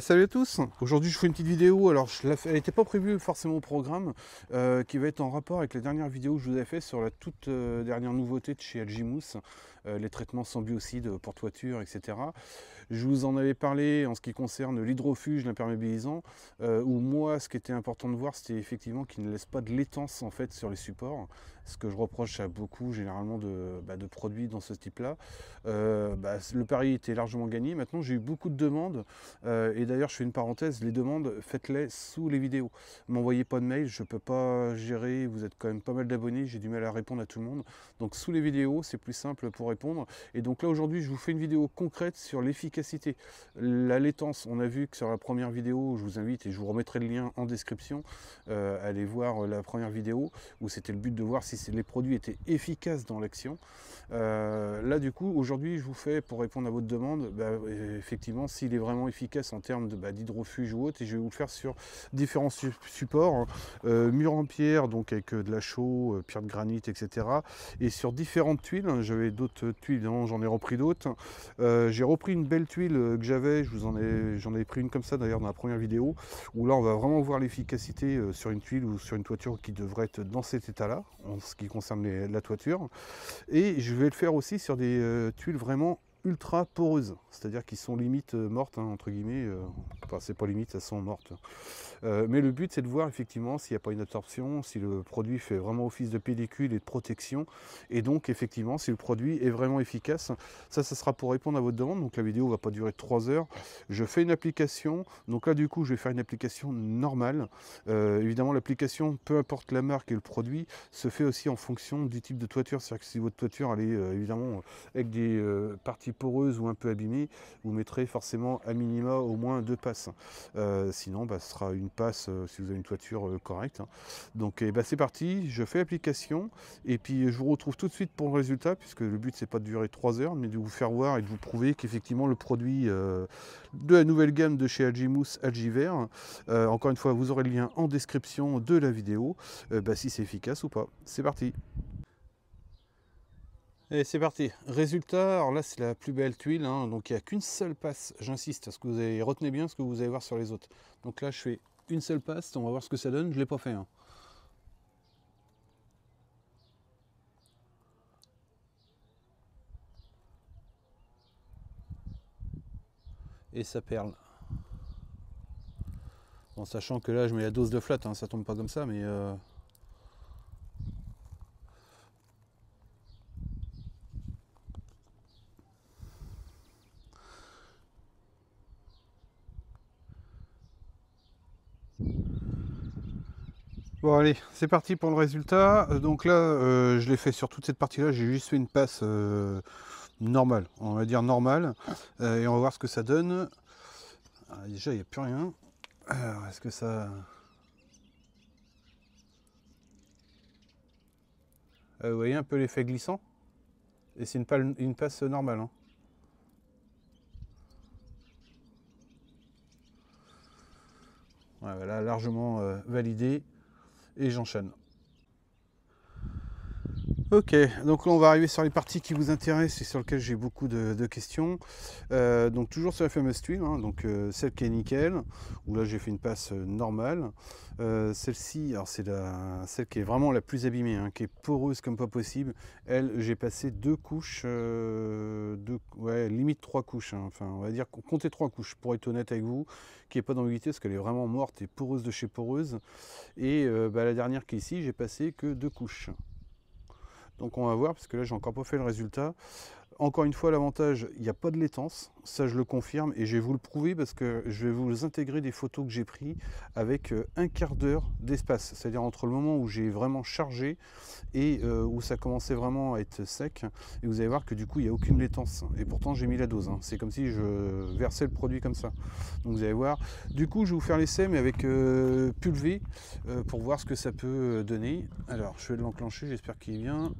Salut à tous. Aujourd'hui je fais une petite vidéo, alors elle n'était pas prévue forcément au programme, qui va être en rapport avec la dernière vidéo que je vous avais fait sur la toute dernière nouveauté de chez Algimous, les traitements sans biocide pour toiture, etc. Je vous en avais parlé en ce qui concerne l'hydrofuge, l'imperméabilisant, où moi ce qui était important de voir c'était effectivement qu'il ne laisse pas de laitance en fait sur les supports, ce que je reproche à beaucoup généralement de produits dans ce type là. Le pari était largement gagné. Maintenant j'ai eu beaucoup de demandes, et d'ailleurs je fais une parenthèse, les demandes faites-les sous les vidéos. M'envoyez pas de mail, je peux pas gérer, vous êtes quand même pas mal d'abonnés, j'ai du mal à répondre à tout le monde. Donc sous les vidéos c'est plus simple pour répondre. Et donc là aujourd'hui je vous fais une vidéo concrète sur l'efficacité. La laitance, on a vu que sur la première vidéo, je vous invite et je vous remettrai le lien en description, allez voir la première vidéo où c'était le but de voir si les produits étaient efficaces dans l'action. Là du coup aujourd'hui je vous fais, pour répondre à votre demande, effectivement s'il est vraiment efficace en termes d'hydrofuge ou autre, et je vais vous le faire sur différents supports, hein. Mur en pierre, donc avec de la chaux, pierre de granit, etc. Et sur différentes tuiles, hein. J'avais d'autres tuiles, évidemment j'en ai repris d'autres. J'ai repris une belle tuile que j'avais, j'en ai pris une comme ça d'ailleurs dans la première vidéo, où là on va vraiment voir l'efficacité sur une tuile ou sur une toiture qui devrait être dans cet état-là, en ce qui concerne la toiture. Et je vais le faire aussi sur des tuiles vraiment ultra poreuses, c'est-à-dire qui sont limite mortes, hein, entre guillemets, enfin c'est pas limite, elles sont mortes. Mais le but c'est de voir effectivement s'il n'y a pas une absorption, si le produit fait vraiment office de pellicule et de protection, et donc effectivement si le produit est vraiment efficace. Ça sera pour répondre à votre demande, donc la vidéo va pas durer 3 heures. Je fais une application, donc là du coup je vais faire une application normale. Évidemment l'application, peu importe la marque et le produit, se fait aussi en fonction du type de toiture. C'est-à-dire que si votre toiture elle est évidemment avec des parties poreuses ou un peu abîmées, vous mettrez forcément à minima au moins 2 passes. Sinon ce sera une passe si vous avez une toiture correcte, hein. Donc c'est parti, je fais l'application et puis je vous retrouve tout de suite pour le résultat, puisque le but c'est pas de durer 3 heures mais de vous faire voir et de vous prouver qu'effectivement le produit de la nouvelle gamme de chez Algimous, Algivert, encore une fois vous aurez le lien en description de la vidéo, si c'est efficace ou pas. C'est parti. Et c'est parti. Résultat, alors là c'est la plus belle tuile, hein, donc il n'y a qu'une seule passe, j'insiste, parce que vous avez, retenez bien ce que vous allez voir sur les autres. Donc là je fais une seule passe, on va voir ce que ça donne, je ne l'ai pas fait, hein. Et ça perle. En sachant que là je mets la dose de flat, hein, ça tombe pas comme ça, mais bon allez, c'est parti pour le résultat. Donc là, je l'ai fait sur toute cette partie-là, j'ai juste fait une passe normale, on va dire normale. Et on va voir ce que ça donne. Ah, déjà, il n'y a plus rien. Alors, est-ce que ça... vous voyez un peu l'effet glissant? Et c'est une passe normale, hein. Ouais, voilà, largement validé. Et j'enchaîne. Ok, donc là on va arriver sur les parties qui vous intéressent et sur lesquelles j'ai beaucoup de questions. Donc toujours sur la fameuse tuile, hein, donc celle qui est nickel, où là j'ai fait une passe normale. Celle-ci, alors c'est celle qui est vraiment la plus abîmée, hein, qui est poreuse comme pas possible. Elle, j'ai passé 2 couches, ouais, limite 3 couches, hein. Enfin on va dire comptez 3 couches pour être honnête avec vous, qui n'est pas d'ambiguïté parce qu'elle est vraiment morte et poreuse de chez poreuse. Et la dernière qui est ici, j'ai passé que 2 couches. Donc on va voir, parce que là j'ai encore pas fait le résultat. Encore une fois, l'avantage, il n'y a pas de laitance, ça je le confirme, et je vais vous le prouver parce que je vais vous intégrer des photos que j'ai prises avec un quart d'heure d'espace, c'est-à-dire entre le moment où j'ai vraiment chargé et où ça commençait vraiment à être sec, et vous allez voir que du coup il n'y a aucune laitance, et pourtant j'ai mis la dose, hein. C'est comme si je versais le produit comme ça. Donc vous allez voir, du coup je vais vous faire l'essai mais avec pulvé, pour voir ce que ça peut donner. Alors je vais l'enclencher, j'espère qu'il est bien.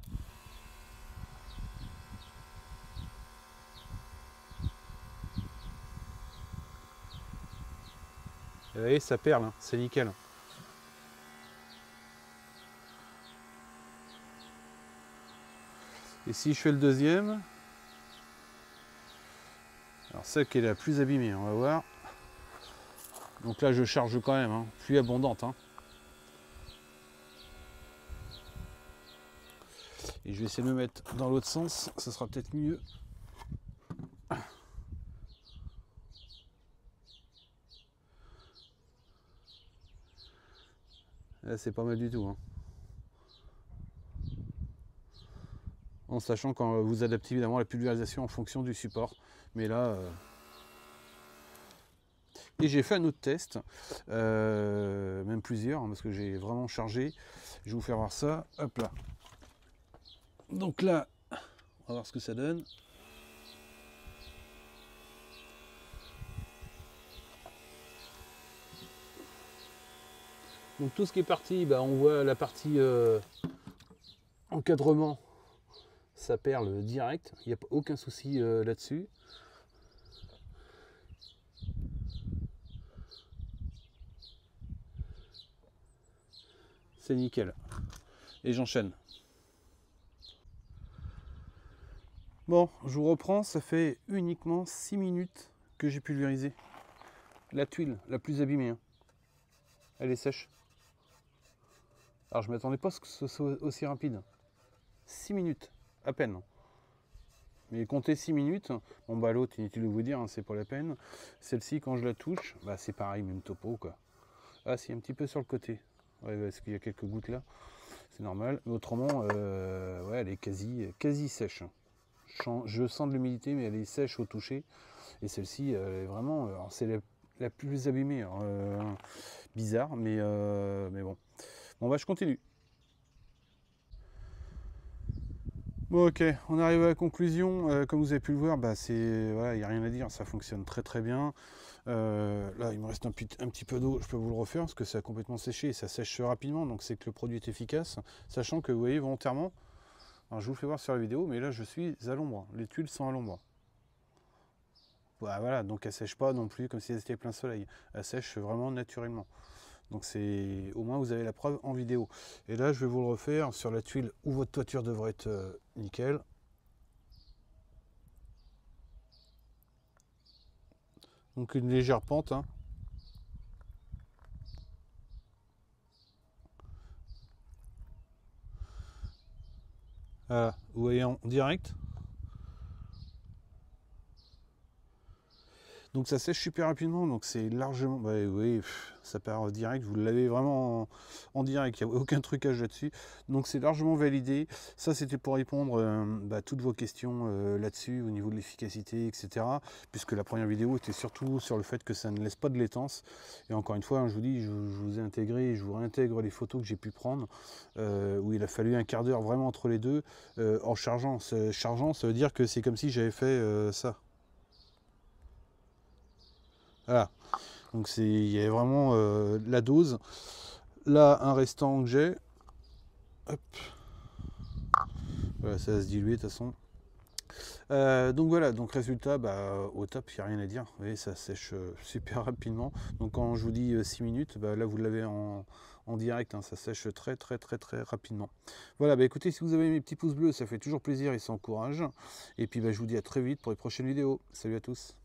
Et vous voyez, ça perle, hein, c'est nickel. Et si je fais le deuxième, alors celle qui est la plus abîmée, on va voir. Donc là je charge quand même, hein, pluie abondante. Hein. Et je vais essayer de me mettre dans l'autre sens, ça sera peut-être mieux. Là c'est pas mal du tout. Hein. En sachant quand vous adaptez évidemment la pulvérisation en fonction du support. Mais là... Et j'ai fait un autre test, même plusieurs, hein, parce que j'ai vraiment chargé. Je vais vous faire voir ça. Hop là. Donc là, on va voir ce que ça donne. Donc tout ce qui est parti, bah, on voit la partie encadrement, ça perle direct, il n'y a aucun souci là-dessus. C'est nickel. Et j'enchaîne. Bon, je vous reprends, ça fait uniquement 6 minutes que j'ai pulvérisé. La tuile la plus abîmée, hein. Elle est sèche. Alors je ne m'attendais pas à ce que ce soit aussi rapide. 6 minutes, à peine. Mais comptez 6 minutes, bon bah l'autre inutile de vous dire, hein, c'est pas la peine. Celle-ci quand je la touche, bah c'est pareil, même topo quoi. Ah si, un petit peu sur le côté. Ouais, parce qu'il y a quelques gouttes là. C'est normal. Mais autrement, ouais, elle est quasi sèche. Je sens de l'humidité, mais elle est sèche au toucher. Et celle-ci, elle est vraiment... c'est la plus abîmée. Bizarre, mais bon. Bon, bah je continue. Bon, ok, on arrive à la conclusion. Comme vous avez pu le voir, bah, voilà, il n'y a rien à dire, ça fonctionne très très bien. Là, il me reste un petit peu d'eau, je peux vous le refaire parce que ça a complètement séché et ça sèche rapidement, donc c'est que le produit est efficace. Sachant que vous voyez volontairement, alors je vous fais voir sur la vidéo, mais là je suis à l'ombre, les tuiles sont à l'ombre. Voilà, donc elles sèchent pas non plus comme si elles étaient plein soleil, elles sèchent vraiment naturellement. Donc c'est au moins vous avez la preuve en vidéo. Et là je vais vous le refaire sur la tuile où votre toiture devrait être nickel. Donc une légère pente. Hein. Voilà, vous voyez en direct. Donc ça sèche super rapidement, donc c'est largement, bah oui, ça part direct, vous l'avez vraiment en direct, il n'y a aucun trucage là-dessus. Donc c'est largement validé. Ça c'était pour répondre à toutes vos questions là-dessus, au niveau de l'efficacité, etc. Puisque la première vidéo était surtout sur le fait que ça ne laisse pas de laitance. Et encore une fois, hein, je vous dis, je vous ai intégré, je vous réintègre les photos que j'ai pu prendre, où il a fallu un quart d'heure vraiment entre les deux, en chargeant. Chargeant, ça veut dire que c'est comme si j'avais fait ça. Voilà, donc il y a vraiment la dose. Là, un restant que j'ai. Hop. Voilà, ça va se diluer de toute façon. Donc voilà, donc résultat, bah, au top, il n'y a rien à dire. Vous voyez, ça sèche super rapidement. Donc quand je vous dis 6 minutes, bah, là vous l'avez en direct, hein, ça sèche très rapidement. Voilà, bah écoutez, si vous avez mes petits pouces bleus, ça fait toujours plaisir et ça encourage. Et puis bah, je vous dis à très vite pour les prochaines vidéos. Salut à tous.